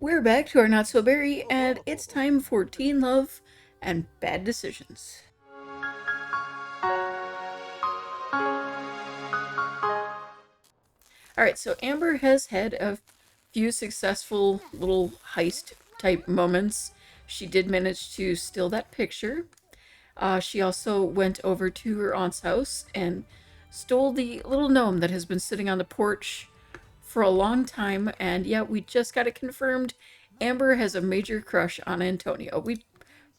We're back to our Not So Berry, and it's time for teen love and bad decisions. Alright, so Amber has had a few successful little heist type moments. She did manage to steal that picture. She also went over to her aunt's house and stole the little gnome that has been sitting on the porch for a long time. And yeah, we just got it confirmed. Amber has a major crush on Antonio. We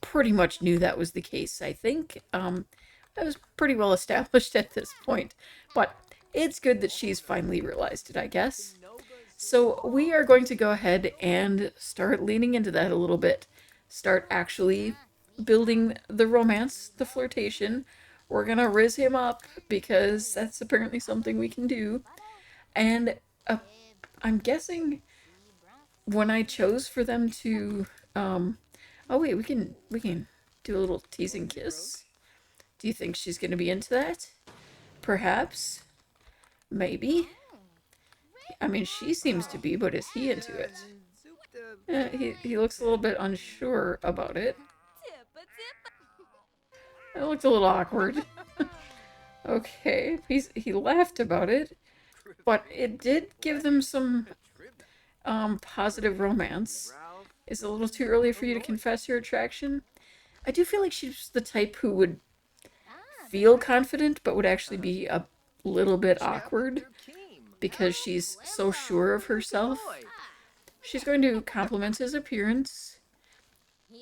pretty much knew that was the case, I think. That was pretty well established at this point. But it's good that she's finally realized it, I guess. So we are going to go ahead and start leaning into that a little bit. Start actually building the romance, the flirtation. We're gonna riz him up because that's apparently something we can do. And uh, I'm guessing when I chose for them to, oh wait, we can do a little teasing kiss. Do you think she's gonna be into that? Perhaps, maybe. I mean, she seems to be, but is he into it? He looks a little bit unsure about it. It looked a little awkward. Okay, he laughed about it, but it did give them some positive romance. Is it a little too early for you to confess your attraction? I do feel like she's the type who would feel confident, but would actually be a little bit awkward because she's so sure of herself. She's going to compliment his appearance.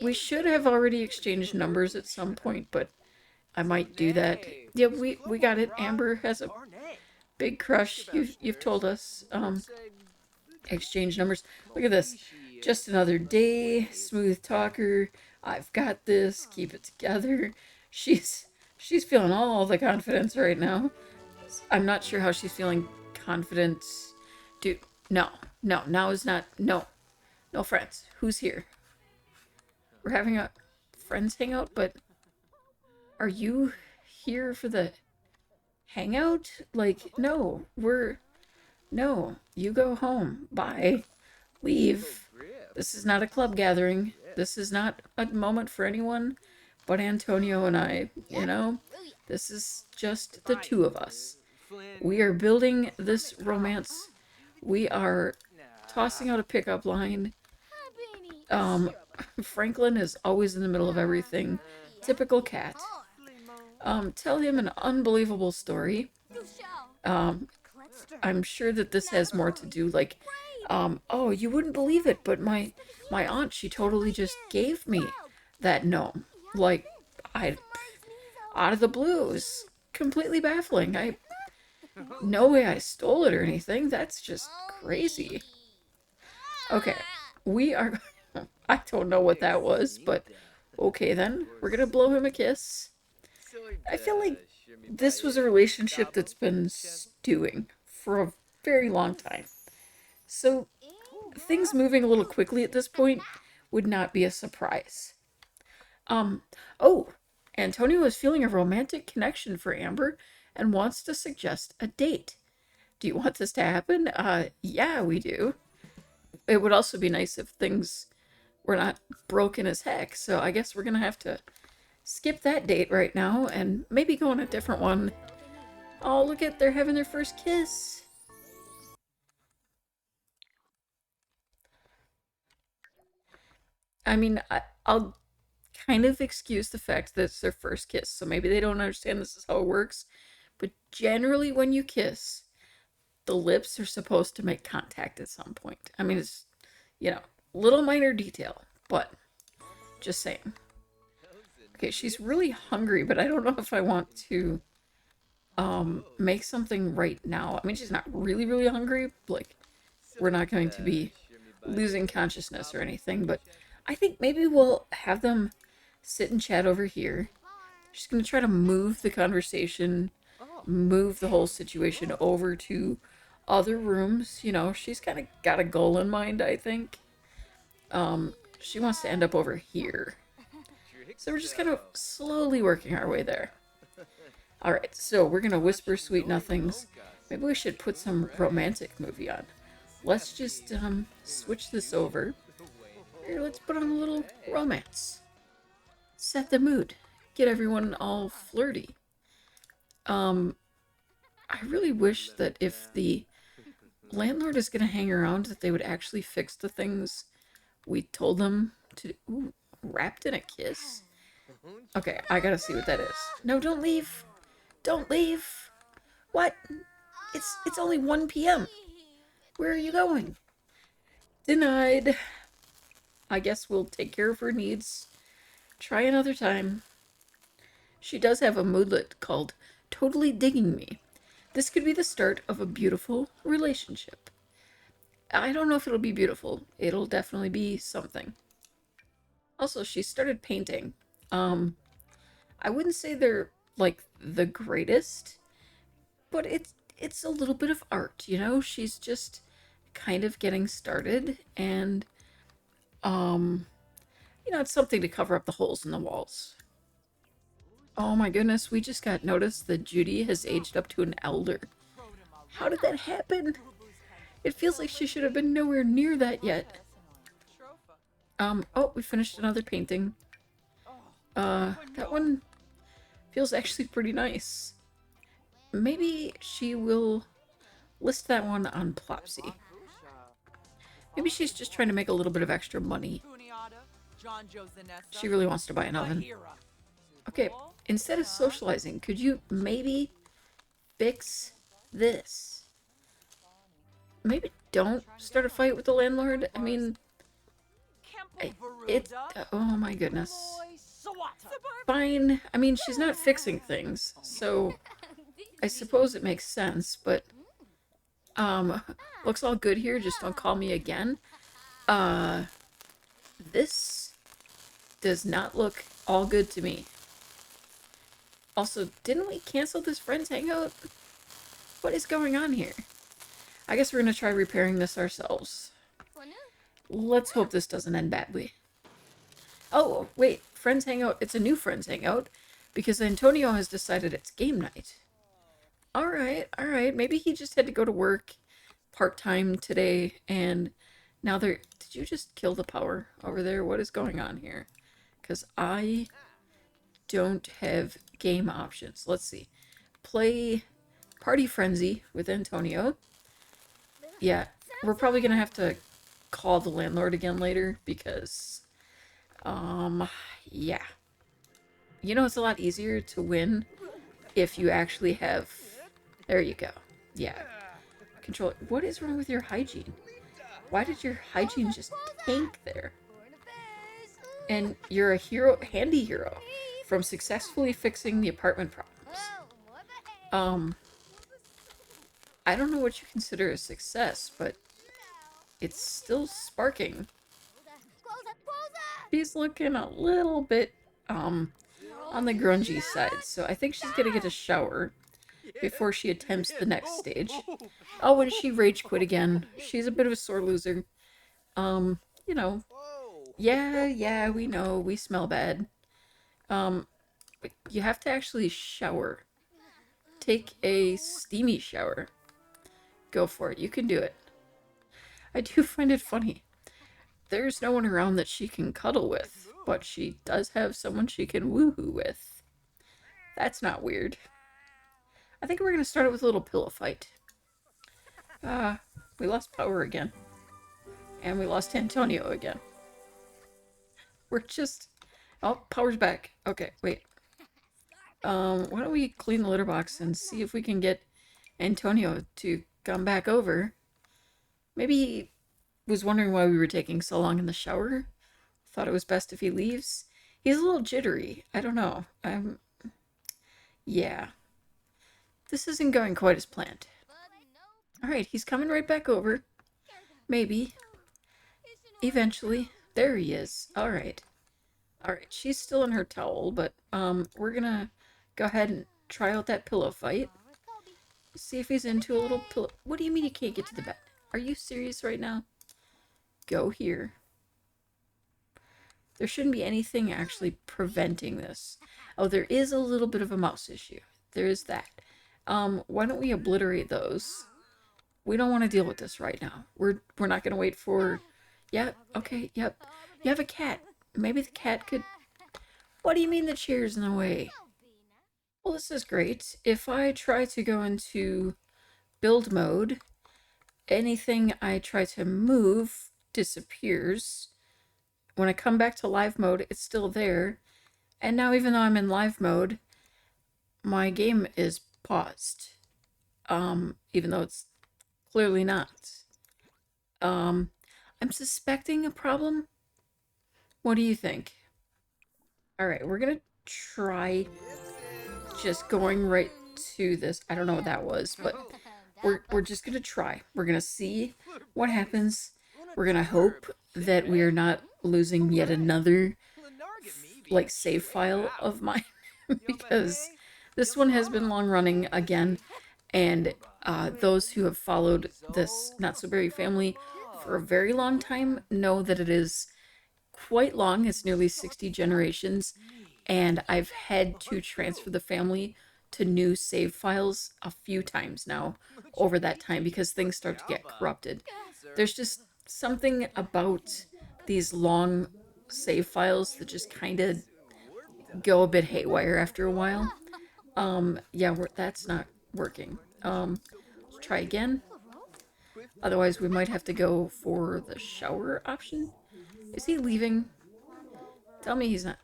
We should have already exchanged numbers at some point, but I might do that. Yeah, we got it. Amber has a big crush. You've told us. Exchange numbers. Look at this. Just another day. Smooth talker. I've got this. Keep it together. She's feeling all the confidence right now. I'm not sure how she's feeling confident. Dude, no. No, now is not. No. No friends. Who's here? We're having a friends hangout, but are you here for the hangout? Like, no, no, you go home. Bye. Leave. This is not a club gathering. This is not a moment for anyone but Antonio and I, you know? This is just the two of us. We are building this romance. We are tossing out a pickup line. Franklin is always in the middle of everything. Typical cat. Tell him an unbelievable story. I'm sure that this has more to do, like, oh, you wouldn't believe it, but my aunt, she totally just gave me that gnome. Like, I, out of the blue. It was completely baffling. No way I stole it or anything. That's just crazy. Okay, we are, I don't know what that was, but okay then. We're gonna blow him a kiss. I feel like this was a relationship that's been stewing for a very long time. So things moving a little quickly at this point would not be a surprise. Oh, Antonio is feeling a romantic connection for Amber and wants to suggest a date. Do you want this to happen? Yeah, we do. It would also be nice if things were not broken as heck, so I guess we're gonna have to skip that date right now and maybe go on a different one. Oh, look at, they're having their first kiss. I mean, I'll kind of excuse the fact that it's their first kiss, so maybe they don't understand this is how it works. But generally, when you kiss, the lips are supposed to make contact at some point. I mean, it's, you know, little minor detail, but just saying. Okay, she's really hungry, but I don't know if I want to make something right now. I mean, she's not really, really hungry. Like, we're not going to be losing consciousness or anything, but I think maybe we'll have them sit and chat over here. She's going to try to move the conversation, move the whole situation over to other rooms. You know, she's kind of got a goal in mind, I think. She wants to end up over here. So we're just kind of slowly working our way there. Alright, so we're going to whisper sweet nothings. Maybe we should put some romantic movie on. let's just switch this over. Here, let's put on a little romance. Set the mood. Get everyone all flirty. I really wish that if the landlord is going to hang around, that they would actually fix the things we told them to. Ooh, wrapped in a kiss? Okay, I gotta see what that is. No, don't leave. Don't leave. What? It's only 1 p.m. Where are you going? Denied. I guess we'll take care of her needs. Try another time. She does have a moodlet called Totally Digging Me. This could be the start of a beautiful relationship. I don't know if it'll be beautiful. It'll definitely be something. Also, she started painting. I wouldn't say they're like the greatest, but it's a little bit of art, you know? She's just kind of getting started, and you know, it's something to cover up the holes in the walls. Oh my goodness, we just got notice that Judy has aged up to an elder. How did that happen? It feels like she should have been nowhere near that yet. Oh, we finished another painting. That one feels actually pretty nice. Maybe she will list that one on Plopsy. Maybe she's just trying to make a little bit of extra money. She really wants to buy an oven. Okay, instead of socializing, could you maybe fix this? Maybe don't start a fight with the landlord. I mean, oh my goodness. Fine. I mean, she's not fixing things, so I suppose it makes sense, but looks all good here. Just don't call me again. This does not look all good to me. Also, didn't we cancel this friend's hangout? What is going on here? I guess we're gonna try repairing this ourselves. Let's hope this doesn't end badly. Oh, wait, friends hangout. It's a new friends hangout because Antonio has decided it's game night. All right. Maybe he just had to go to work part-time today, and now they're... Did you just kill the power over there? What is going on here? Because I don't have game options. Let's see. Play Party Frenzy with Antonio. Yeah, we're probably going to have to call the landlord again later because, yeah. You know, it's a lot easier to win if you actually have... There you go. Yeah. Control. What is wrong with your hygiene? Why did your hygiene just tank there? And you're a hero, handy hero, from successfully fixing the apartment problems. I don't know what you consider a success, but it's still sparking. She's looking a little bit, on the grungy side, so I think she's gonna get a shower before she attempts the next stage. Oh, and she rage quit again. She's a bit of a sore loser. You know. Yeah, we know. We smell bad. But you have to actually shower. Take a steamy shower. Go for it. You can do it. I do find it funny. There's no one around that she can cuddle with, but she does have someone she can woohoo with. That's not weird. I think we're going to start it with a little pillow fight. We lost power again. And we lost Antonio again. We're just... Oh, power's back. Okay, wait. Why don't we clean the litter box and see if we can get Antonio to come back over. Maybe he was wondering why we were taking so long in the shower. Thought it was best if he leaves. He's a little jittery. I don't know. Yeah. This isn't going quite as planned. Alright, he's coming right back over. Maybe. Eventually. There he is. Alright. Alright, she's still in her towel, but we're gonna go ahead and try out that pillow fight. See if he's into a little pillow. What do you mean you can't get to the bed? Are you serious right now? Go here. There shouldn't be anything actually preventing this. Oh, there is a little bit of a mouse issue. There is that. Why don't we obliterate those? We don't want to deal with this right now. We're not gonna wait for. Yeah. Okay. Yep. You have a cat. Maybe the cat could. What do you mean the chair's in the way? Well, this is great. If I try to go into build mode, anything I try to move disappears. When I come back to live mode, it's still there. And now, even though I'm in live mode, my game is paused. Even though it's clearly not. I'm suspecting a problem. What do you think? Alright, we're gonna try just going right to this. I don't know what that was, but we're just gonna try. We're gonna see what happens. We're gonna hope that we are not losing yet another like save file of mine because this one has been long running again, and those who have followed this Not So Berry family for a very long time know that it is quite long. It's nearly 60 generations, and I've had to transfer the family to new save files a few times now over that time because things start to get corrupted. There's just something about these long save files that just kind of go a bit haywire after a while. Yeah, that's not working. Let's try again. Otherwise, we might have to go for the shower option. Is he leaving? Tell me he's not.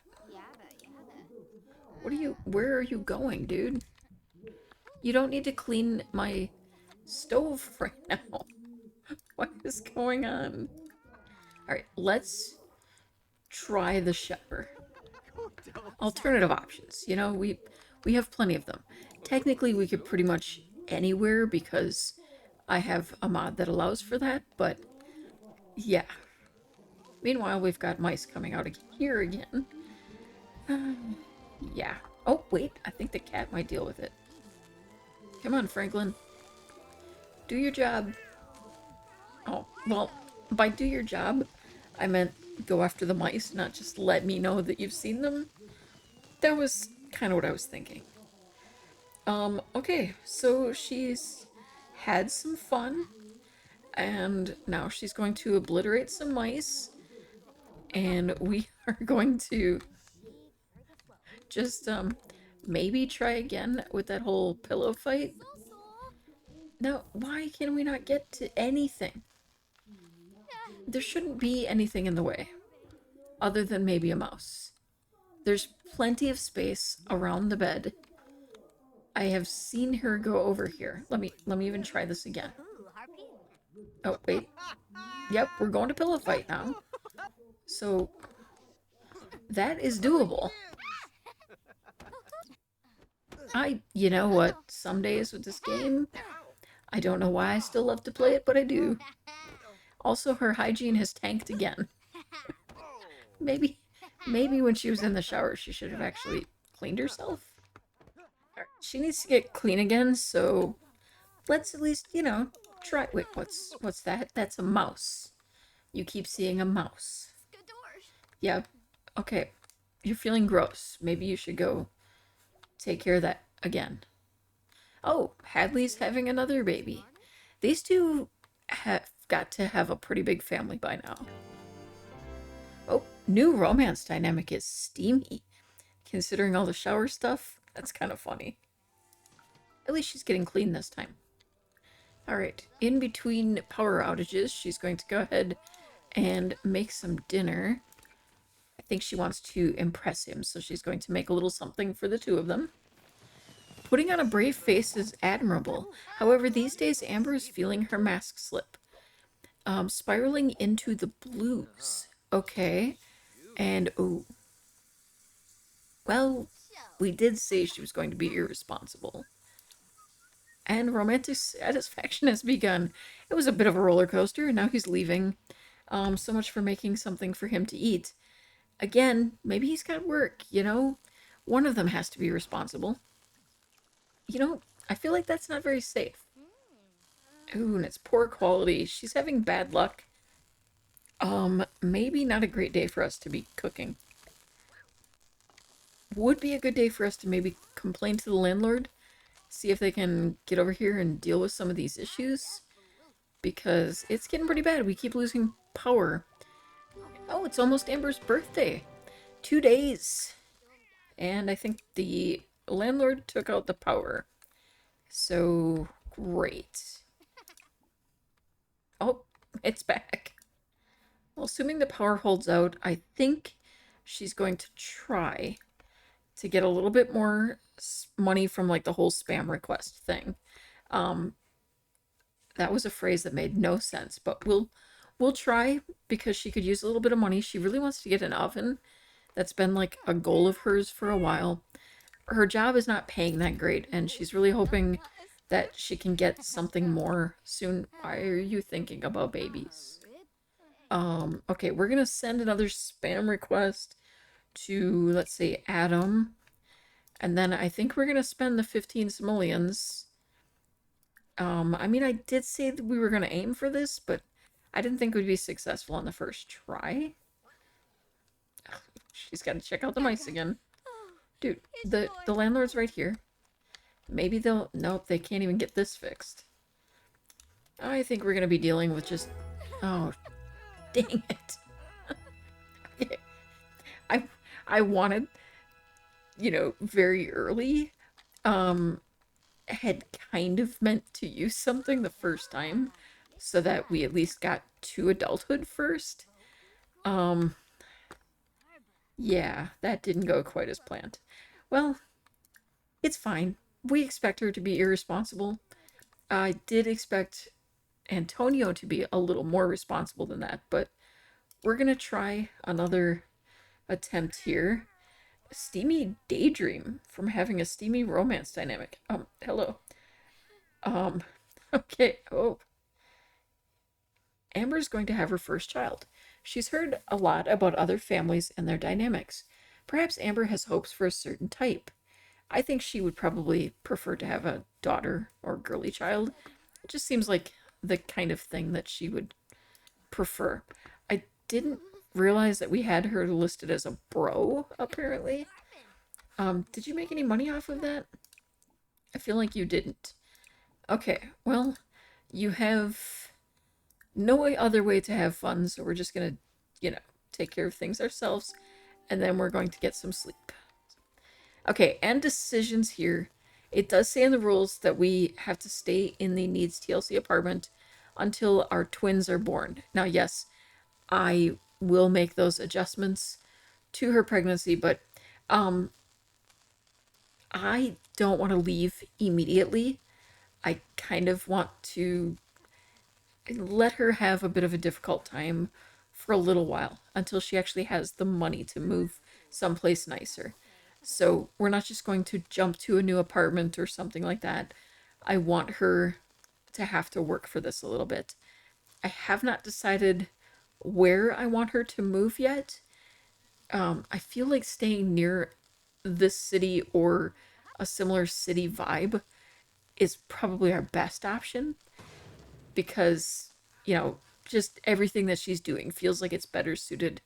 Where are you going, dude? You don't need to clean my stove right now. What is going on? Alright, let's try the shower. Alternative options. You know, we have plenty of them. Technically, we could pretty much anywhere because I have a mod that allows for that, but yeah. Meanwhile, we've got mice coming out here again. Yeah. Oh, wait, I think the cat might deal with it. Come on, Franklin. Do your job. Oh, well, by do your job, I meant go after the mice, not just let me know that you've seen them. That was kind of what I was thinking. Okay, so she's had some fun, and now she's going to obliterate some mice, and we are going to just, maybe try again with that whole pillow fight. Now, why can we not get to anything? There shouldn't be anything in the way, other than maybe a mouse. There's plenty of space around the bed. I have seen her go over here. Let me even try this again. Oh, wait. Yep, we're going to pillow fight now. So, that is doable. You know what, some days with this game, I don't know why I still love to play it, but I do. Also, her hygiene has tanked again. Maybe when she was in the shower, she should have actually cleaned herself. Right, she needs to get clean again, so let's at least, you know, try. Wait, what's that? That's a mouse. You keep seeing a mouse. Yeah, okay. You're feeling gross. Maybe you should go take care of that again. Oh, Hadley's having another baby. These two have got to have a pretty big family by now. Oh, new romance dynamic is steamy. Considering all the shower stuff, that's kind of funny. At least she's getting clean this time. Alright, in between power outages, she's going to go ahead and make some dinner. I think she wants to impress him, so she's going to make a little something for the two of them. Putting on a brave face is admirable. However, these days Amber is feeling her mask slip. Spiraling into the blues. Okay. And, oh. Well, we did say she was going to be irresponsible. And romantic satisfaction has begun. It was a bit of a roller coaster, and now he's leaving. So much for making something for him to eat. Again, maybe he's got work, you know? One of them has to be responsible. You know, I feel like that's not very safe. Ooh, and it's poor quality. She's having bad luck. Maybe not a great day for us to be cooking. Would be a good day for us to maybe complain to the landlord, see if they can get over here and deal with some of these issues. because it's getting pretty bad. We keep losing power. Oh, it's almost Amber's birthday. 2 days. And I think the landlord took out the power. So, great. Oh, it's back. Well, assuming the power holds out, I think she's going to try to get a little bit more money from like the whole spam request thing. That was a phrase that made no sense, but we'll try because she could use a little bit of money. She really wants to get an oven. That's been like a goal of hers for a while. Her job is not paying that great, and she's really hoping that she can get something more soon. Why are you thinking about babies? Okay, we're gonna send another spam request to, let's say, Adam. And then I think we're gonna spend the 15 simoleons. I mean, I did say that we were gonna aim for this, but I didn't think we'd be successful on the first try. She's gotta check out the mice again. Dude, the landlord's right here. Maybe they'll... Nope, they can't even get this fixed. I think we're gonna be dealing with just... Oh, dang it. Okay. I wanted, you know, very early, had kind of meant to use something the first time so that we at least got to adulthood first. Yeah, that didn't go quite as planned. Well, it's fine. We expect her to be irresponsible. I did expect Antonio to be a little more responsible than that, but we're gonna try another attempt here. Steamy daydream from having a steamy romance dynamic. Hello. Okay. Oh. Amber's going to have her first child. She's heard a lot about other families and their dynamics. Perhaps Amber has hopes for a certain type. I think she would probably prefer to have a daughter or girly child. It just seems like the kind of thing that she would prefer. I didn't realize that we had her listed as a bro, apparently. Did you make any money off of that? I feel like you didn't. Okay, well, you have no other way to have fun, so we're just gonna, you know, take care of things ourselves, and then we're going to get some sleep. Okay, and decisions here. It does say in the rules that we have to stay in the Needs TLC apartment until our twins are born. Now, yes, I will make those adjustments to her pregnancy, but I don't want to leave immediately. I kind of want to let her have a bit of a difficult time for a little while until she actually has the money to move someplace nicer. So we're not just going to jump to a new apartment or something like that. I want her to have to work for this a little bit. I have not decided where I want her to move yet. I feel like staying near this city or a similar city vibe is probably our best option because, you know, just everything that she's doing feels like it's better suited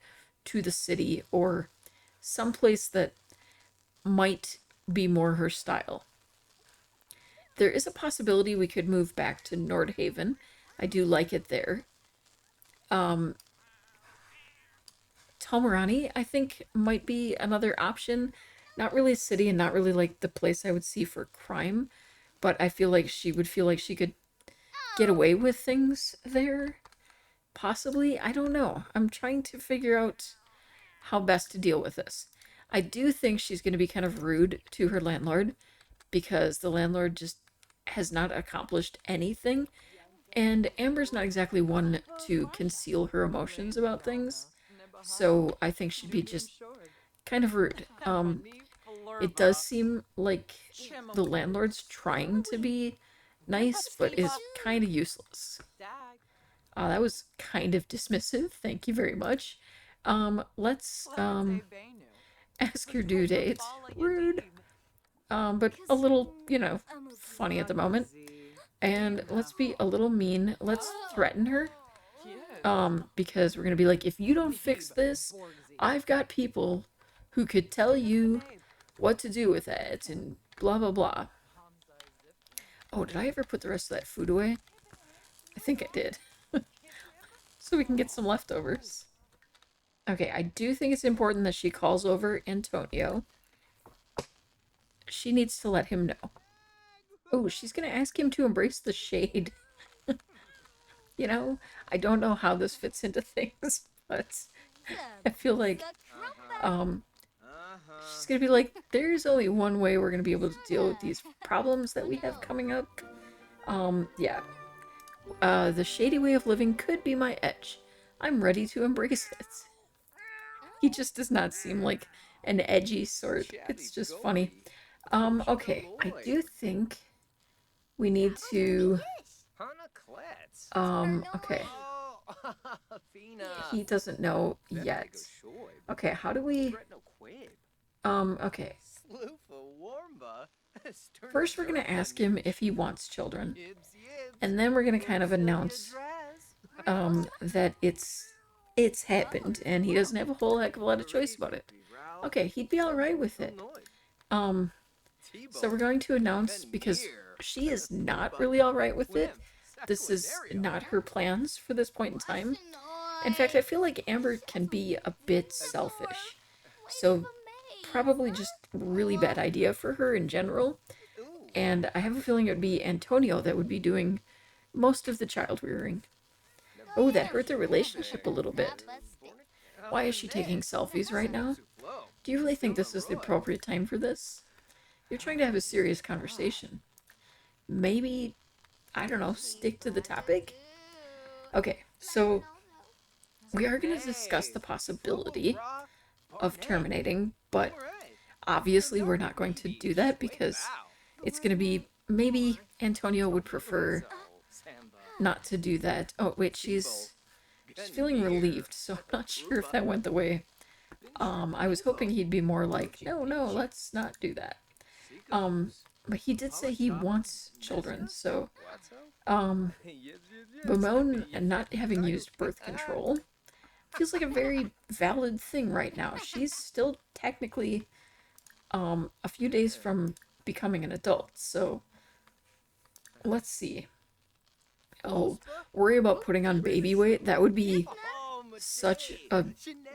to the city or someplace that might be more her style. There is a possibility we could move back to Nordhaven. I do like it there. Tomarani, I think, might be another option. Not really a city and not really like the place I would see for crime, but I feel like she would feel like she could get away with things there. Possibly. I don't know. I'm trying to figure out how best to deal with this. I do think she's going to be kind of rude to her landlord because the landlord just has not accomplished anything. And Amber's not exactly one to conceal her emotions about things. So I think she'd be just kind of rude. It does seem like the landlord's trying to be nice, but is kind of useless. That was kind of dismissive. Thank you very much. Let's ask your due date. Rude. But a little, you know, funny at the moment. And let's be a little mean. Let's threaten her. Because we're gonna be like, if you don't fix this, I've got people who could tell you what to do with it and blah blah blah. Oh, did I ever put the rest of that food away? I think I did. So we can get some leftovers. Okay, I do think it's important that she calls over Antonio. She needs to let him know. Oh, she's gonna ask him to embrace the shade. You know, I don't know how this fits into things, but I feel like um she's gonna be like, there's only one way we're gonna be able to deal with these problems that we have coming up. Yeah. The shady way of living could be my edge. I'm ready to embrace it. He just does not seem like an edgy sort. It's just funny. Okay, I do think we need to okay. He doesn't know yet. Okay, how do we okay. First we're gonna ask him if he wants children. And then we're gonna kind of announce that it's happened and he doesn't have a whole heck of a lot of choice about it. Okay, he'd be alright with it. So we're going to announce, because she is not really alright with it. This is not her plans for this point in time. In fact, I feel like Amber can be a bit selfish. So probably just really bad idea for her in general. And I have a feeling it would be Antonio that would be doing most of the child rearing. Oh, that hurt their relationship a little bit. Why is she taking selfies right now? Do you really think this is the appropriate time for this? You're trying to have a serious conversation. Maybe, I don't know, stick to the topic? Okay, so we are going to discuss the possibility of terminating, but obviously we're not going to do that because it's going to be, maybe Antonio would prefer not to do that. Oh, wait, she's feeling relieved, so I'm not sure if that went the way. I was hoping he'd be more like, no, let's not do that. But he did say he wants children, so, Bemoan and not having used birth control feels like a very valid thing right now. She's still technically, a few days from becoming an adult, so let's see. Oh, worry about putting on baby weight? That would be such a,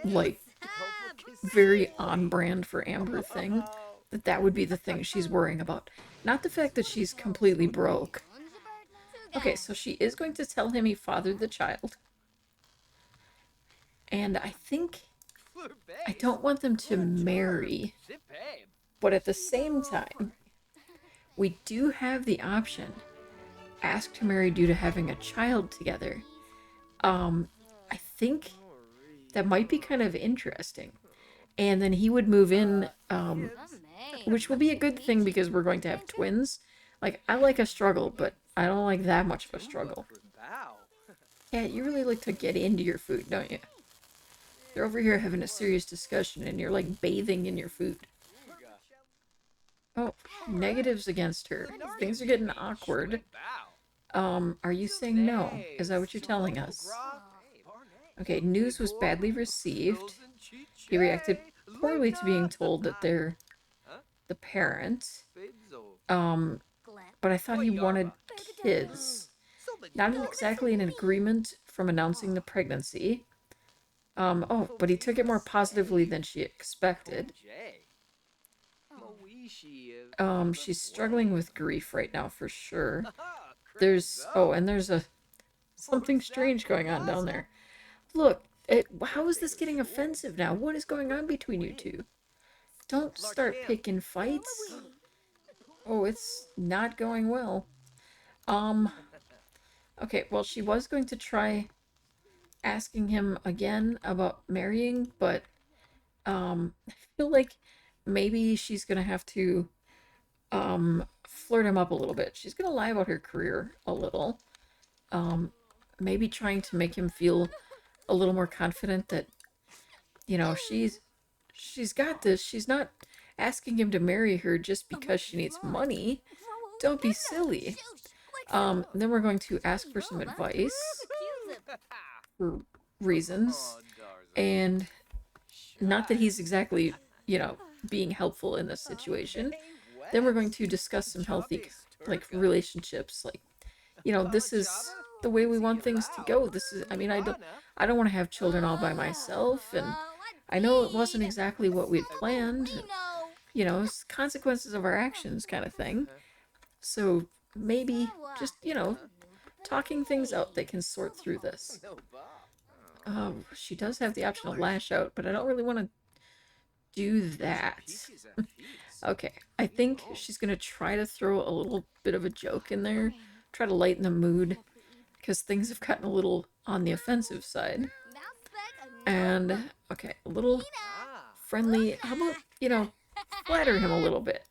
like, very on brand for Amber thing. That would be the thing she's worrying about. Not the fact that she's completely broke. Okay, so she is going to tell him he fathered the child. And I think I don't want them to marry. But at the same time, we do have the option. Ask to marry due to having a child together. I think that might be kind of interesting. And then he would move in, which will be a good thing because we're going to have twins. Like, I like a struggle, but I don't like that much of a struggle. Yeah, you really like to get into your food, don't you? They're over here having a serious discussion and you're like bathing in your food. Oh, negatives against her. Things are getting awkward. Are you saying no? Is that what you're telling us? Okay, news was badly received. He reacted poorly to being told that they're the parent. But I thought he wanted kids. Not exactly an agreement from announcing the pregnancy. Oh, but he took it more positively than she expected. She's struggling with grief right now for sure. There's something strange going on down there. Look, how is this getting offensive now? What is going on between you two? Don't start picking fights. Oh, it's not going well. Okay, well, she was going to try asking him again about marrying, but, I feel like maybe she's gonna have to, flirt him up a little bit. She's gonna lie about her career a little. Maybe trying to make him feel a little more confident that, you know, she's got this. She's not asking him to marry her just because she needs money. Don't be silly. Then we're going to ask for some advice for reasons, and not that he's exactly, you know, being helpful in this situation. Then we're going to discuss some healthy, like, relationships. Like, you know, this is the way we want things to go. This is, I mean, I don't want to have children all by myself, and I know it wasn't exactly what we'd planned. You know, it's consequences of our actions kind of thing. So maybe just, you know, talking things out, they can sort through this. She does have the option of lash out, but I don't really want to do that. Okay, I think she's gonna try to throw a little bit of a joke in there, try to lighten the mood, because things have gotten a little on the offensive side. And, okay, a little friendly. How about, you know, flatter him a little bit?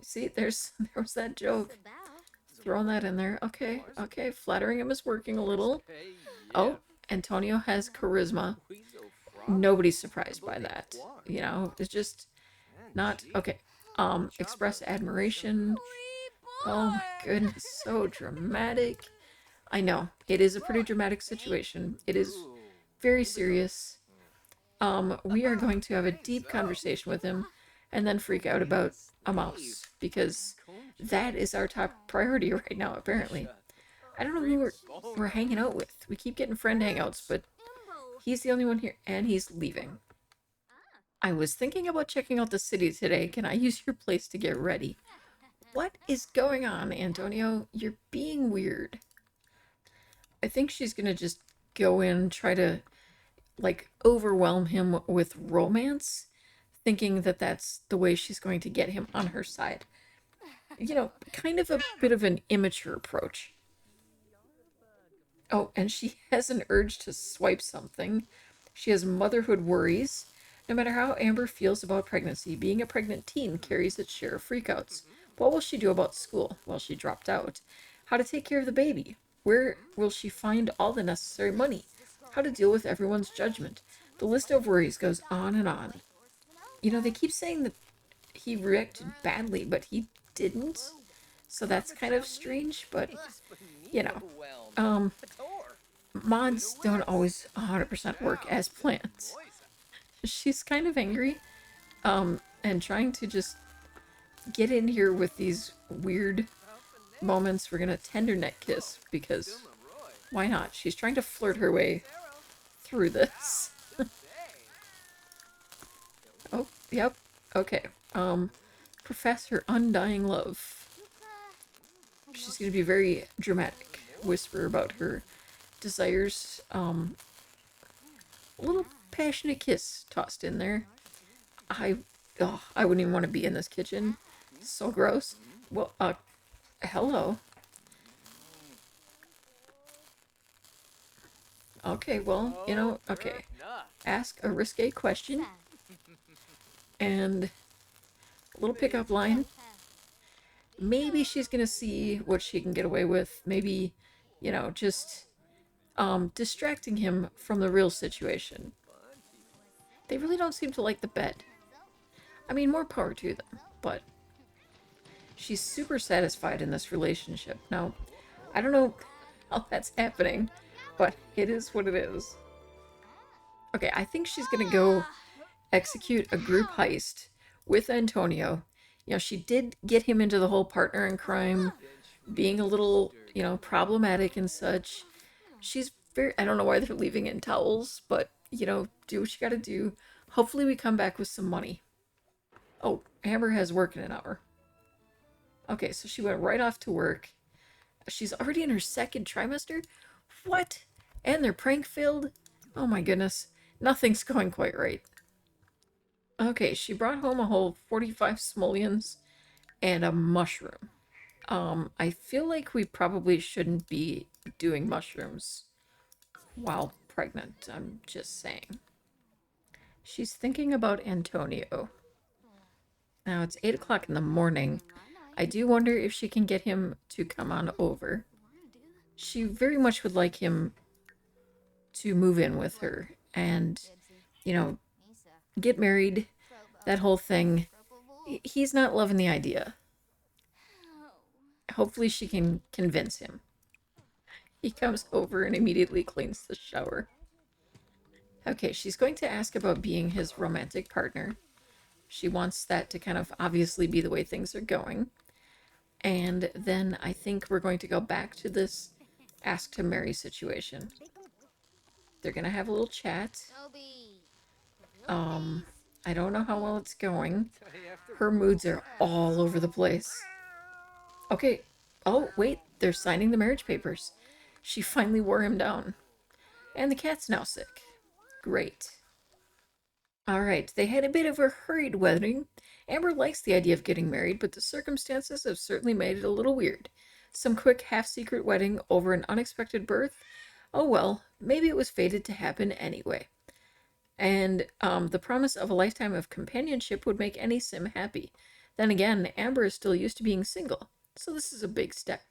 See, there was that joke. Throwing that in there. Okay, okay, flattering him is working a little. Oh, Antonio has charisma. Nobody's surprised by that. You know, it's just not okay. Express admiration. Oh my goodness, so dramatic. I know, it is a pretty dramatic situation. It is very serious. We are going to have a deep conversation with him and then freak out about a mouse because that is our top priority right now, apparently. I don't know who we're hanging out with. We keep getting friend hangouts, but he's the only one here and he's leaving. I was thinking about checking out the city today. Can I use your place to get ready? What is going on, Antonio? You're being weird. I think she's gonna just go in, try to like overwhelm him with romance, thinking that that's the way she's going to get him on her side. You know, kind of a bit of an immature approach. Oh, and she has an urge to swipe something. She has motherhood worries. No matter how Amber feels about pregnancy, being a pregnant teen carries its share of freakouts. What will she do about school? Well, she dropped out. How to take care of the baby? Where will she find all the necessary money? How to deal with everyone's judgment? The list of worries goes on and on. You know, they keep saying that he reacted badly, but he didn't. So that's kind of strange, but, you know. Mods don't always 100% work as planned. She's kind of angry, and trying to just get in here with these weird moments. We're gonna tender neck kiss because why not? She's trying to flirt her way through this. Oh, yep. Okay. Profess her undying love. She's gonna be very dramatic. Whisper about her desires. A little passionate kiss tossed in there. I wouldn't even want to be in this kitchen. So gross. Well, hello. Okay, well, you know, okay. Ask a risque question. And a little pickup line. Maybe she's gonna see what she can get away with. Maybe, you know, just distracting him from the real situation. They really don't seem to like the bed. I mean, more power to them, but she's super satisfied in this relationship. Now, I don't know how that's happening, but it is what it is. Okay, I think she's gonna go execute a group heist with Antonio. You know, she did get him into the whole partner in crime, being a little, you know, problematic and such. She's very, I don't know why they're leaving it in towels, but, you know, do what you gotta do. Hopefully we come back with some money. Oh, Amber has work in an hour. Okay, so she went right off to work. She's already in her second trimester? What? And their prank failed? Oh my goodness. Nothing's going quite right. Okay, she brought home a whole 45 simoleons and a mushroom. I feel like we probably shouldn't be doing mushrooms while pregnant. I'm just saying. She's thinking about Antonio. Now it's 8 o'clock in the morning. I do wonder if she can get him to come on over. She very much would like him to move in with her and, you know, get married, that whole thing. He's not loving the idea. Hopefully she can convince him. He comes over and immediately cleans the shower. Okay, she's going to ask about being his romantic partner. She wants that to kind of obviously be the way things are going. And then I think we're going to go back to this ask to marry situation. They're gonna have a little chat. I don't know how well it's going. Her moods are all over the place. Okay. Oh, wait. They're signing the marriage papers. She finally wore him down. And the cat's now sick. Great. Alright, they had a bit of a hurried wedding. Amber likes the idea of getting married, but the circumstances have certainly made it a little weird. Some quick half-secret wedding over an unexpected birth? Oh well, maybe it was fated to happen anyway. And the promise of a lifetime of companionship would make any sim happy. Then again, Amber is still used to being single, so this is a big step.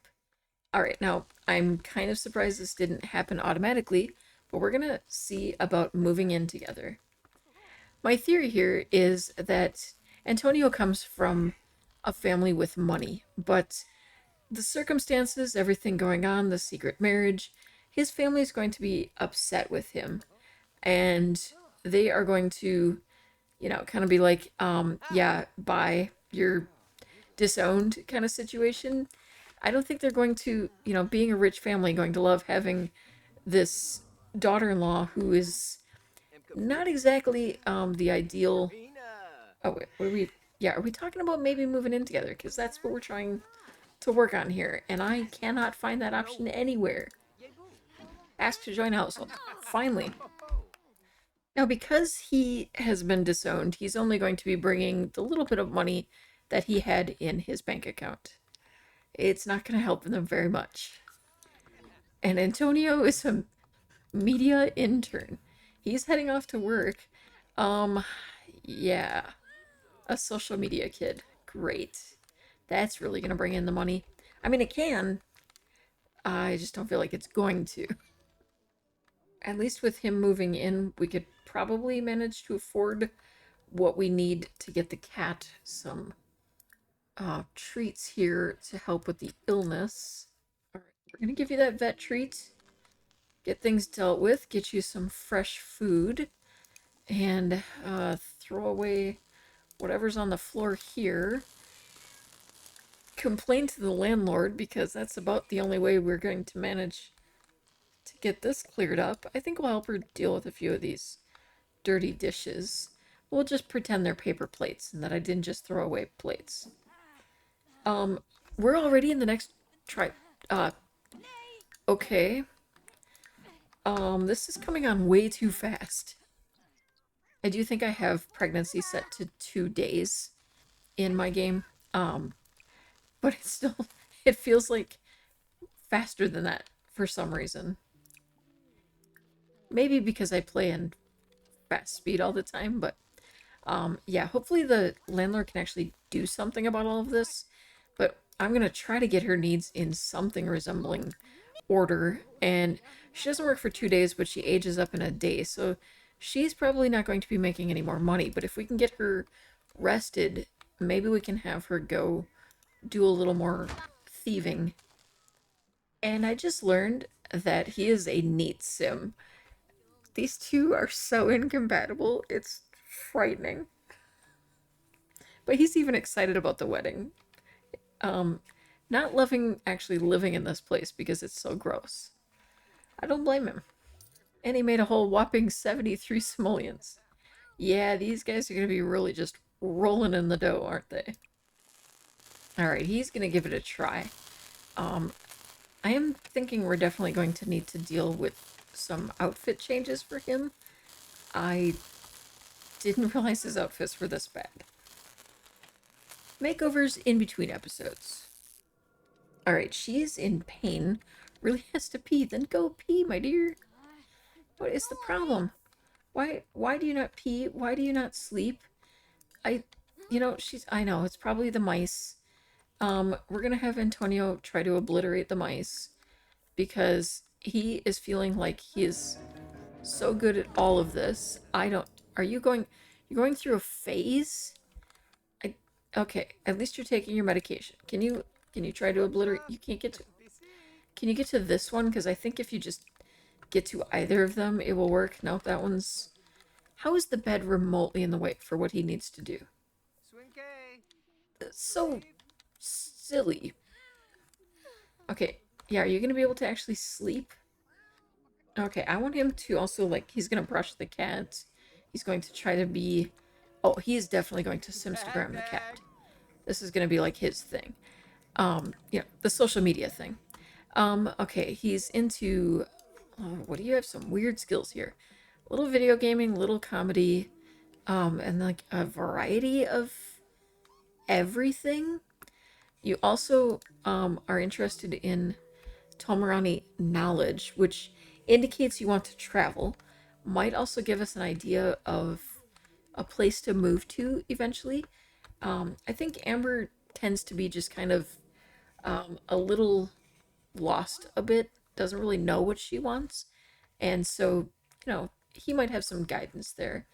Alright, now, I'm kind of surprised this didn't happen automatically, but we're gonna see about moving in together. My theory here is that Antonio comes from a family with money, but the circumstances, everything going on, the secret marriage, his family is going to be upset with him. And they are going to, you know, kind of be like, yeah, bye, you're disowned kind of situation. I don't think they're going to, you know, being a rich family, going to love having this daughter-in-law who is not exactly the ideal. Oh, wait, what are we? Yeah, are we talking about maybe moving in together? Because that's what we're trying to work on here, and I cannot find that option anywhere. Ask to join household. Finally. Now, because he has been disowned, he's only going to be bringing the little bit of money that he had in his bank account. It's not going to help them very much. And Antonio is a media intern. He's heading off to work. Yeah. A social media kid. Great. That's really going to bring in the money. I mean, it can. I just don't feel like it's going to. At least with him moving in, we could probably manage to afford what we need to get the cat some treats here to help with the illness. All right, we're going to give you that vet treat. Get things dealt with. Get you some fresh food. And throw away whatever's on the floor here. Complain to the landlord, because that's about the only way we're going to manage to get this cleared up. I think we'll help her deal with a few of these dirty dishes. We'll just pretend they're paper plates and that I didn't just throw away plates. We're already in the next okay. This is coming on way too fast. I do think I have pregnancy set to 2 days in my game. But it's still, it feels like faster than that for some reason. Maybe because I play in fast speed all the time, but yeah, hopefully the landlord can actually do something about all of this. But I'm going to try to get her needs in something resembling order. And she doesn't work for 2 days, but she ages up in a day. So she's probably not going to be making any more money. But if we can get her rested, maybe we can have her go do a little more thieving. And I just learned that he is a neat sim. These two are so incompatible, it's frightening. But he's even excited about the wedding. Not loving actually living in this place because it's so gross. I don't blame him. And he made a whole whopping 73 simoleons. Yeah, these guys are going to be really just rolling in the dough, aren't they? Alright, he's going to give it a try. I am thinking we're definitely going to need to deal with some outfit changes for him. I didn't realize his outfits were this bad. Makeovers in between episodes. Alright, she's in pain. Really has to pee. Then go pee, my dear. What is the problem? Why do you not pee? Why do you not sleep? I know, it's probably the mice. We're gonna have Antonio try to obliterate the mice because he is feeling like he is so good at all of this. You're going through a phase? Okay, at least you're taking your medication. Can you try to obliterate? You can't get to, can you get to this one? Because I think if you just get to either of them, it will work. No, that one's, how is the bed remotely in the way for what he needs to do? So silly. Okay, Yeah, are you going to be able to actually sleep? Okay, I want him to also, like, he's going to brush the cat. He's going to try to be... Oh, he is definitely going to Simstagram the cat. This is going to be, like, his thing. The social media thing. Okay, he's into... what do you have? Some weird skills here. Little video gaming, little comedy, and, like, a variety of everything. You also, are interested in Tomarani knowledge, which indicates you want to travel. Might also give us an idea of a place to move to eventually. I think Amber tends to be just kind of a little lost a bit, doesn't really know what she wants. And so, he might have some guidance there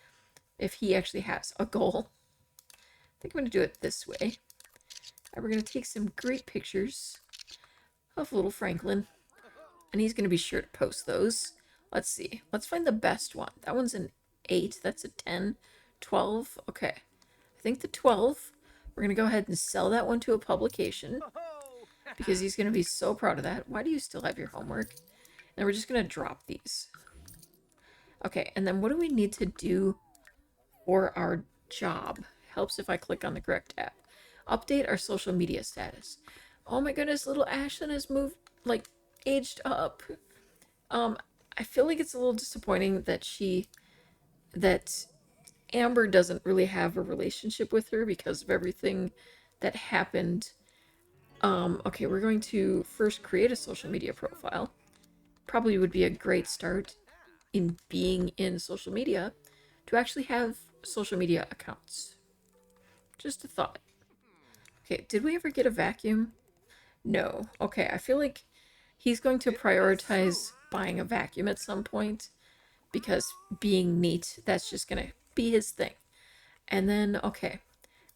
if he actually has a goal. I think I'm going to do it this way. And we're going to take some great pictures of little Franklin. And he's going to be sure to post those. Let's see. Let's find the best one. That one's an 8. That's a 10. 12. Okay. I think the 12. We're going to go ahead and sell that one to a publication. Because he's going to be so proud of that. Why do you still have your homework? And we're just going to drop these. Okay. And then what do we need to do for our job? Helps if I click on the correct tab. Update our social media status. Oh my goodness, little Ashlyn has moved, like, aged up. I feel like it's a little disappointing that Amber doesn't really have a relationship with her because of everything that happened. Okay, we're going to first create a social media profile. Probably would be a great start in being in social media to actually have social media accounts. Just a thought. Okay, did we ever get a vacuum? No. Okay, I feel like he's going to prioritize buying a vacuum at some point because being neat, that's just going to be his thing. And then, okay,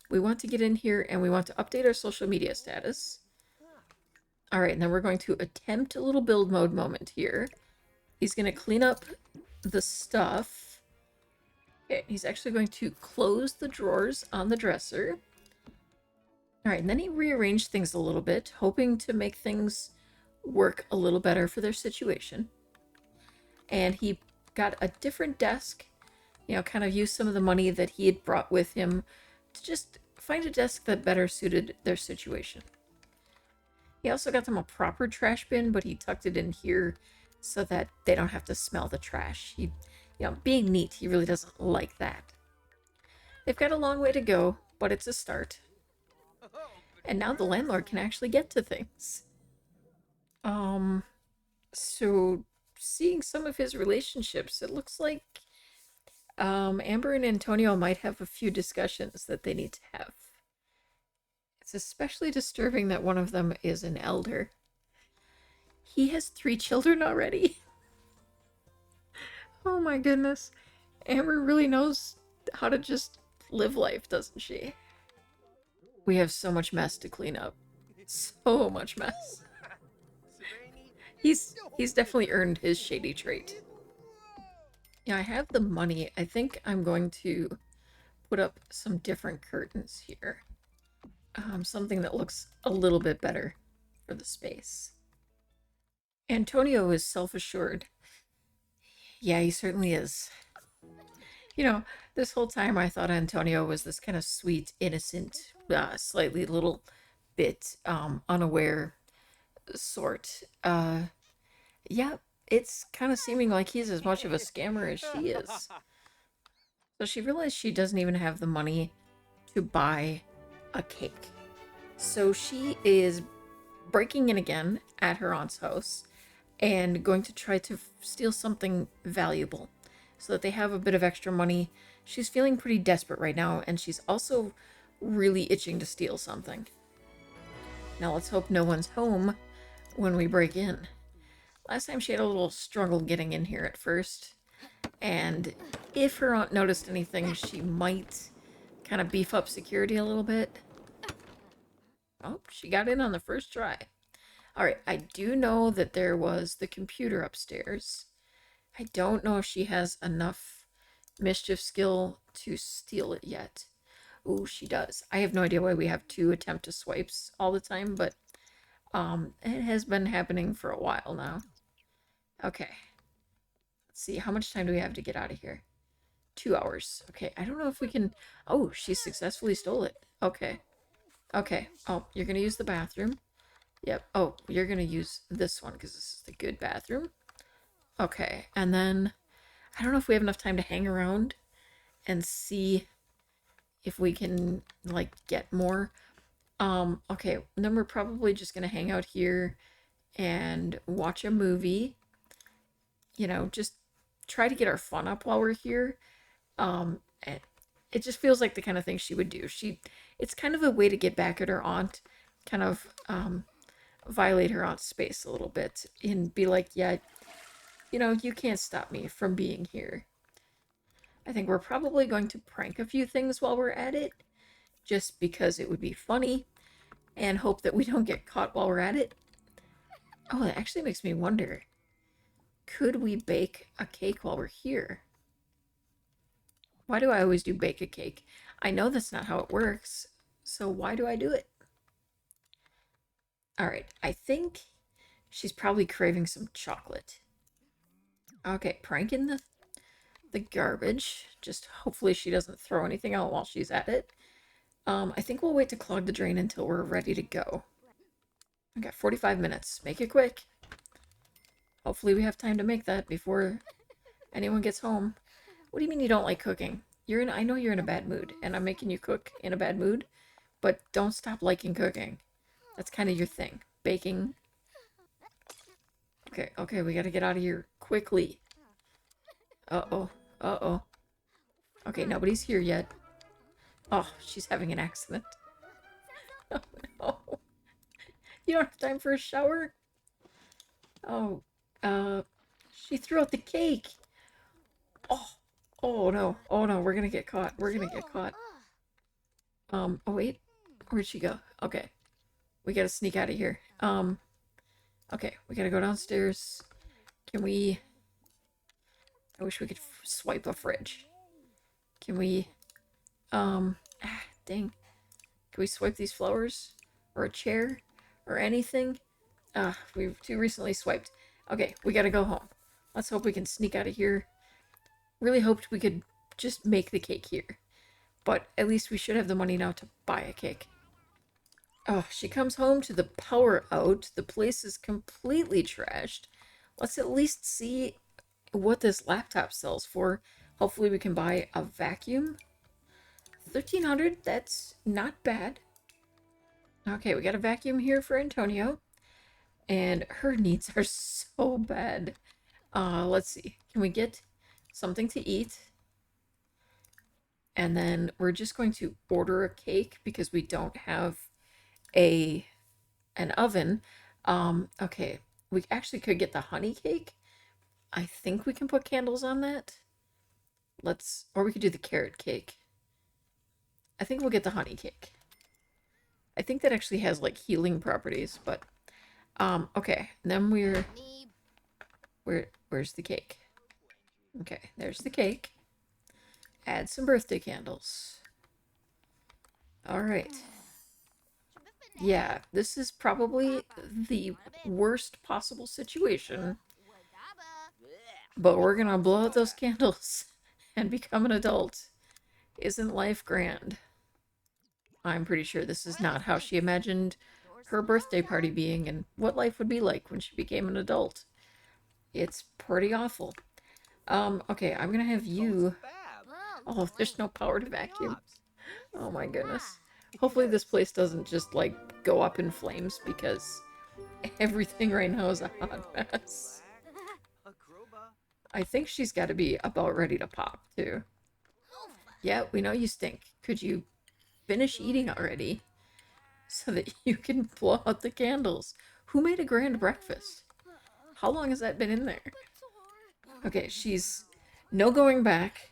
we want to get in here and we want to update our social media status. All right, and then we're going to attempt a little build mode moment here. He's going to clean up the stuff. Okay, he's actually going to close the drawers on the dresser. All right, and then he rearranged things a little bit, hoping to make things work a little better for their situation. And he got a different desk, kind of used some of the money that he had brought with him to just find a desk that better suited their situation. He also got them a proper trash bin, but he tucked it in here so that they don't have to smell the trash. Being neat, he really doesn't like that. They've got a long way to go, but it's a start. And now the landlord can actually get to things. So seeing some of his relationships, it looks like Amber and Antonio might have a few discussions that they need to have. It's especially disturbing that one of them is an elder. He has 3 children already. Oh my goodness. Amber really knows how to just live life, doesn't she? We have so much mess to clean up. So much mess. He's definitely earned his shady trait. Yeah, I have the money. I think I'm going to put up some different curtains here. Something that looks a little bit better for the space. Antonio is self-assured. Yeah, he certainly is. This whole time I thought Antonio was this kind of sweet, innocent, slightly little bit unaware sort. Yeah, it's kind of seeming like he's as much of a scammer as she is. So she realized she doesn't even have the money to buy a cake. So she is breaking in again at her aunt's house and going to try to steal something valuable so that they have a bit of extra money. She's feeling pretty desperate right now, and she's also really itching to steal something. Now let's hope no one's home when we break in. Last time she had a little struggle getting in here at first, and if her aunt noticed anything, she might kind of beef up security a little bit. Oh, she got in on the first try. All right, I do know that there was the computer upstairs. I don't know if she has enough mischief skill to steal it yet. Ooh, she does. I have no idea why we have 2 attempt to swipes all the time, but It has been happening for a while now. Okay. Let's see, how much time do we have to get out of here? 2 hours. Okay, I don't know if we can... Oh, she successfully stole it. Okay. Okay. Oh, you're gonna use the bathroom. Yep. Oh, you're gonna use this one because this is the good bathroom. Okay, and then... I don't know if we have enough time to hang around and see if we can, like, get more. Okay, then we're probably just gonna hang out here and watch a movie. You know, just try to get our fun up while we're here. And it just feels like the kind of thing she would do. It's kind of a way to get back at her aunt, kind of violate her aunt's space a little bit and be like, yeah, you know, you can't stop me from being here. I think we're probably going to prank a few things while we're at it, just because it would be funny, and hope that we don't get caught while we're at it. Oh, that actually makes me wonder, could we bake a cake while we're here? Why do I always do bake a cake? I know that's not how it works, so why do I do it? Alright, I think she's probably craving some chocolate. Okay, pranking the garbage. Just hopefully she doesn't throw anything out while she's at it. I think we'll wait to clog the drain until we're ready to go. I got 45 minutes. Make it quick. Hopefully we have time to make that before anyone gets home. What do you mean you don't like cooking? I know you're in a bad mood, and I'm making you cook in a bad mood, but don't stop liking cooking. That's kind of your thing. Baking. Okay, we gotta get out of here quickly. Uh-oh. Uh-oh. Okay, nobody's here yet. Oh, she's having an accident. Oh, no. You don't have time for a shower? Oh, she threw out the cake. Oh no. Oh no, we're gonna get caught. We're gonna get caught. Oh wait. Where'd she go? Okay. We gotta sneak out of here. Okay, we gotta go downstairs. Can we... I wish we could swipe a fridge. Can we... dang. Can we swipe these flowers? Or a chair? Or anything? We've too recently swiped. Okay, we gotta go home. Let's hope we can sneak out of here. Really hoped we could just make the cake here. But at least we should have the money now to buy a cake. Oh, she comes home to the power out. The place is completely trashed. Let's at least see what this laptop sells for. Hopefully we can buy a vacuum. 1,300, that's not bad. Okay, we got a vacuum here for Antonio. And her needs are so bad. Let's see. Can we get something to eat? And then we're just going to order a cake because we don't have an oven. Okay. We actually could get the honey cake. I think we can put candles on that. Or we could do the carrot cake. I think we'll get the honey cake. I think that actually has like healing properties, but okay. And then where's the cake? Okay, there's the cake. Add some birthday candles. Alright. Yeah, this is probably the worst possible situation. But we're gonna blow out those candles and become an adult. Isn't life grand? I'm pretty sure this is not how she imagined her birthday party being and what life would be like when she became an adult. It's pretty awful. Okay, I'm gonna have you... Oh, there's no power to vacuum. Oh my goodness. Hopefully this place doesn't just, like, go up in flames because everything right now is a hot mess. I think she's got to be about ready to pop, too. Yeah, we know you stink. Could you finish eating already so that you can blow out the candles? Who made a grand breakfast? How long has that been in there? Okay, she's no going back,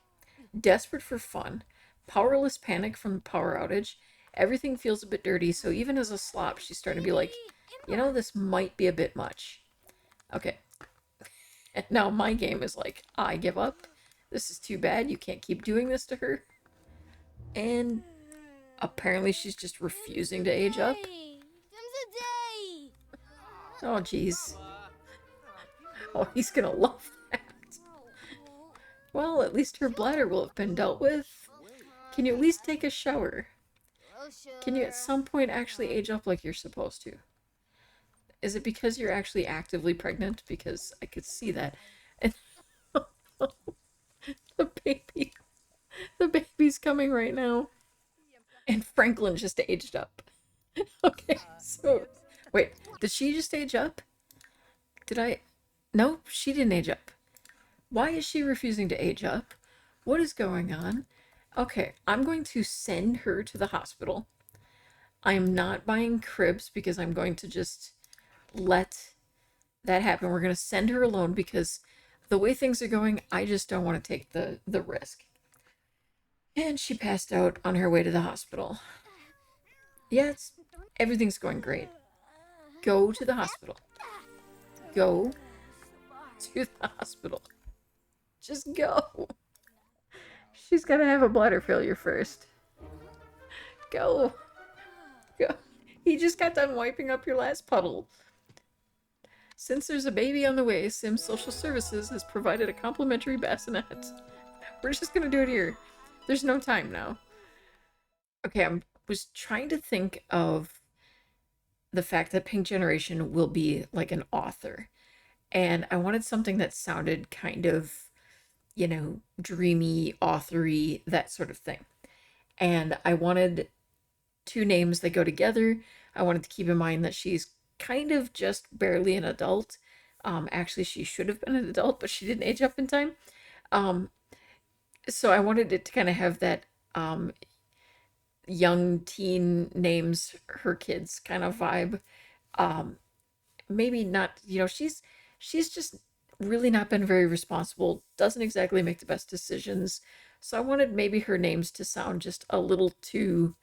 desperate for fun, powerless panic from the power outage. Everything feels a bit dirty, so even as a slop, she's starting to be like, you know, this might be a bit much. Okay. And now my game is like, I give up. This is too bad. You can't keep doing this to her. And apparently she's just refusing to age up. Oh, jeez. Oh, he's gonna love that. Well, at least her bladder will have been dealt with. Can you at least take a shower? Can you at some point actually age up like you're supposed to? Is it because you're actually actively pregnant? Because I could see that. And the baby, the baby's coming right now. And Franklin just aged up. Okay, so wait, did she just age up? Did I? No, she didn't age up. Why is she refusing to age up? What is going on? Okay, I'm going to send her to the hospital. I am not buying cribs because I'm going to just let that happen. We're going to send her alone because the way things are going, I just don't want to take the risk. And she passed out on her way to the hospital. Yeah, everything's going great. Go to the hospital. Go to the hospital. Just go. She's gonna have a bladder failure first. Go. Go. He just got done wiping up your last puddle. Since there's a baby on the way, Sims Social Services has provided a complimentary bassinet. We're just gonna do it here. There's no time now. Okay, I was trying to think of the fact that Pink Generation will be like an author. And I wanted something that sounded kind of, you know, dreamy, authory, that sort of thing. And I wanted two names that go together. I wanted to keep in mind that she's kind of just barely an adult. Actually, she should have been an adult, but she didn't age up in time. So I wanted it to kind of have that young teen names her kids kind of vibe. Maybe not, you know, she's just really not been very responsible, doesn't exactly make the best decisions. So I wanted maybe her names to sound just a little too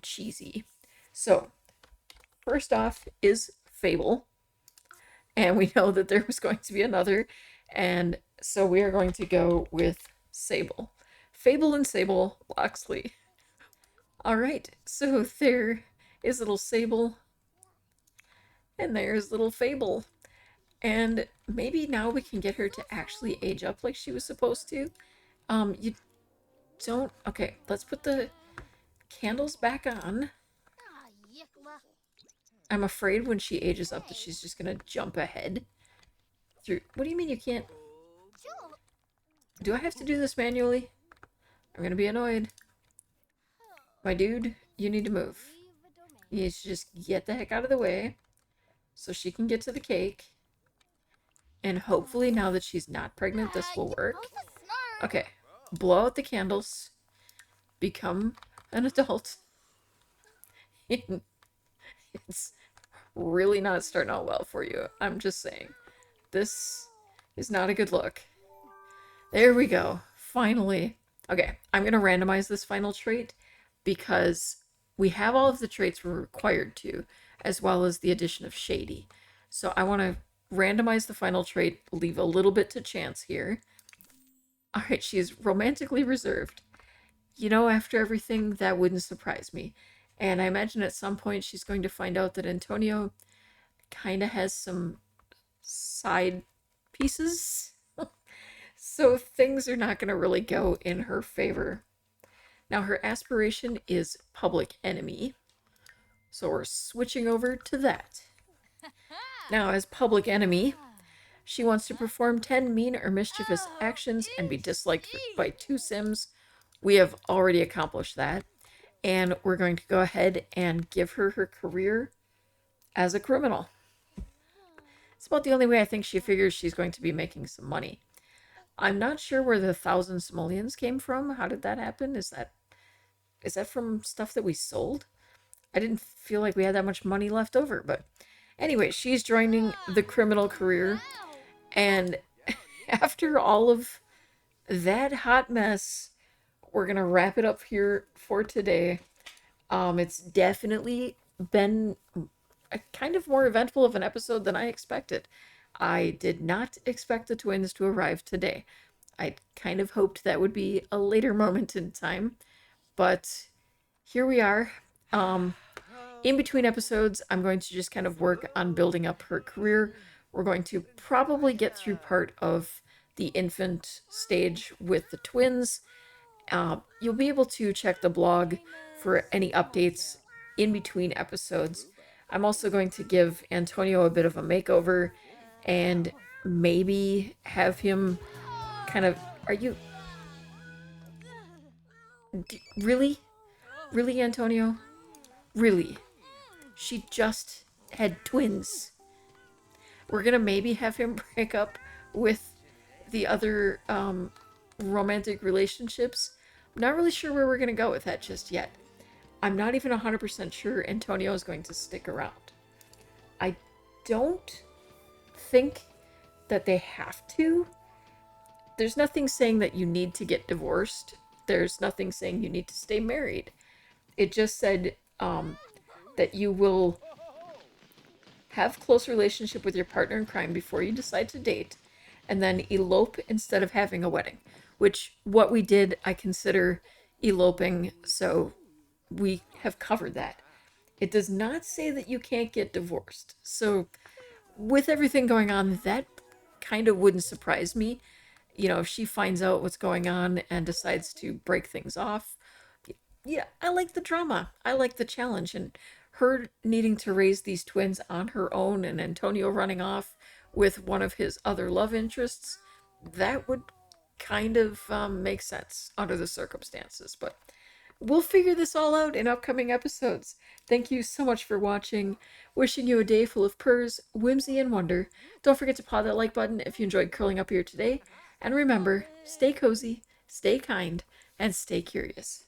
cheesy. So first off is Fable. And we know that there was going to be another. And so we are going to go with Sable. Fable and Sable Loxley. All right, so there is little Sable. And there's little Fable. And maybe now we can get her to actually age up like she was supposed to. You don't... Okay, let's put the candles back on. I'm afraid when she ages up that she's just gonna jump ahead. Through... What do you mean you can't... Do I have to do this manually? I'm gonna be annoyed. My dude, you need to move. You need to just get the heck out of the way so she can get to the cake. And hopefully now that she's not pregnant, this will work. Okay, blow out the candles. Become an adult. It's really not starting out well for you. I'm just saying. This is not a good look. There we go. Finally. Okay, I'm going to randomize this final trait because we have all of the traits we're required to, as well as the addition of Shady. So I want to randomize the final trait, leave a little bit to chance here. All right, she's romantically reserved. You know, after everything, that wouldn't surprise me. And I imagine at some point she's going to find out that Antonio kind of has some side pieces. So things are not going to really go in her favor. Now, her aspiration is public enemy. So we're switching over to that. Now, as public enemy, she wants to perform 10 mean or mischievous actions and be disliked by 2 Sims. We have already accomplished that. And we're going to go ahead and give her her career as a criminal. It's about the only way I think she figures she's going to be making some money. I'm not sure where the 1,000 simoleons came from. How did that happen? Is that from stuff that we sold? I didn't feel like we had that much money left over, but anyway, she's joining the criminal career. And after all of that hot mess, we're going to wrap it up here for today. It's definitely been a kind of more eventful of an episode than I expected. I did not expect the twins to arrive today. I kind of hoped that would be a later moment in time, but here we are. In between episodes, I'm going to just kind of work on building up her career. We're going to probably get through part of the infant stage with the twins. You'll be able to check the blog for any updates in between episodes. I'm also going to give Antonio a bit of a makeover and maybe have him kind of. Are you. Really? Really, Antonio? Really? She just had twins. We're gonna maybe have him break up with the other romantic relationships. I'm not really sure where we're gonna go with that just yet. I'm not even 100% sure Antonio is going to stick around. I don't think that they have to. There's nothing saying that you need to get divorced. There's nothing saying you need to stay married. It just said that you will have close relationship with your partner in crime before you decide to date, and then elope instead of having a wedding. Which, what we did, I consider eloping, so we have covered that. It does not say that you can't get divorced. So, with everything going on, that kind of wouldn't surprise me. You know, if she finds out what's going on and decides to break things off, yeah, I like the drama. I like the challenge. And her needing to raise these twins on her own and Antonio running off with one of his other love interests, that would kind of make sense under the circumstances. But we'll figure this all out in upcoming episodes. Thank you so much for watching. Wishing you a day full of purrs, whimsy, and wonder. Don't forget to paw that like button if you enjoyed curling up here today. And remember, stay cozy, stay kind, and stay curious.